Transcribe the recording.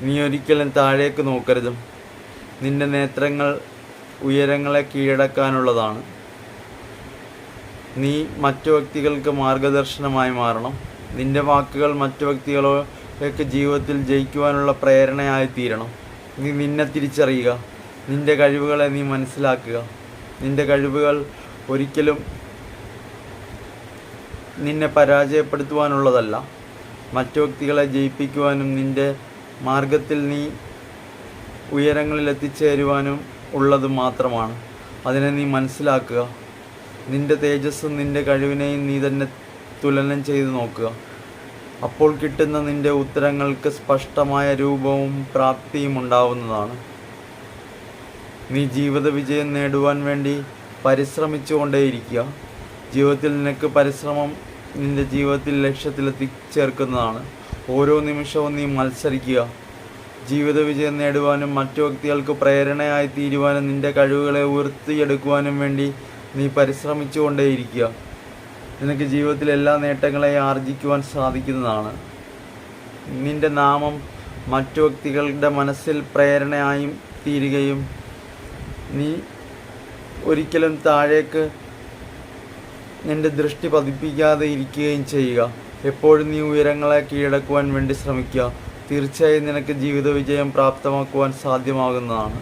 നീ ഒരിക്കലും താഴേക്ക് നോക്കരുത്. നിന്റെ നേത്രങ്ങൾ ഉയരങ്ങളെ കീഴടക്കാനുള്ളതാണ്. നീ മറ്റു വ്യക്തികൾക്ക് മാർഗദർശനമായി മാറണം. നിന്റെ വാക്കുകൾ മറ്റു വ്യക്തികളൊക്കെ ജീവിതത്തിൽ ജയിക്കുവാനുള്ള പ്രേരണയായി തീരണം. നീ നിന്നെ തിരിച്ചറിയുക. നിന്റെ കഴിവുകളെ നീ മനസ്സിലാക്കുക. നിന്റെ കഴിവുകൾ ഒരിക്കലും നിന്നെ പരാജയപ്പെടുത്തുവാനുള്ളതല്ല, മറ്റു വ്യക്തികളെ ജയിപ്പിക്കുവാനും നിന്റെ മാർഗത്തിൽ നീ ഉയരങ്ങളിൽ എത്തിച്ചേരുവാനും ഉള്ളത് മാത്രമാണ്. അതിനെ നീ മനസ്സിലാക്കുക. നിന്റെ തേജസ്സും നിന്റെ കഴിവിനെയും നീ തന്നെ തുലനം ചെയ്ത് നോക്കുക. അപ്പോൾ കിട്ടുന്ന നിന്റെ ഉത്തരങ്ങൾക്ക് സ്പഷ്ടമായ രൂപവും പ്രാപ്തിയും ഉണ്ടാവുന്നതാണ്. നീ ജീവിത വിജയം നേടുവാൻ വേണ്ടി പരിശ്രമിച്ചു കൊണ്ടേയിരിക്കുക. ജീവിതത്തിൽ നിനക്ക് പരിശ്രമം നിന്റെ ജീവിതത്തിൽ ലക്ഷ്യത്തിലെത്തിച്ചേർക്കുന്നതാണ്. ഓരോ നിമിഷവും നീ മത്സരിക്കുക. ജീവിത വിജയം നേടുവാനും മറ്റു വ്യക്തികൾക്ക് പ്രേരണയായി തീരുവാനും നിന്റെ കഴിവുകളെ ഉയർത്തിയെടുക്കുവാനും വേണ്ടി നീ പരിശ്രമിച്ചു കൊണ്ടേയിരിക്കുക. നിനക്ക് ജീവിതത്തിൽ എല്ലാ നേട്ടങ്ങളെയും ആർജിക്കുവാൻ സാധിക്കുന്നതാണ്. നിന്റെ നാമം മറ്റു വ്യക്തികളുടെ മനസ്സിൽ പ്രേരണയായും തീരുകയും നീ ഒരിക്കലും താഴേക്ക് നിന്റെ ദൃഷ്ടി പതിപ്പിക്കാതെ ഇരിക്കുകയും ചെയ്യുക. എപ്പോഴും നീ ഉയരങ്ങളെ കീഴടക്കുവാൻ വേണ്ടി ശ്രമിക്കുക. തീർച്ചയായും നിനക്ക് ജീവിത വിജയം പ്രാപ്തമാക്കുവാൻ സാധ്യമാകുന്നതാണ്.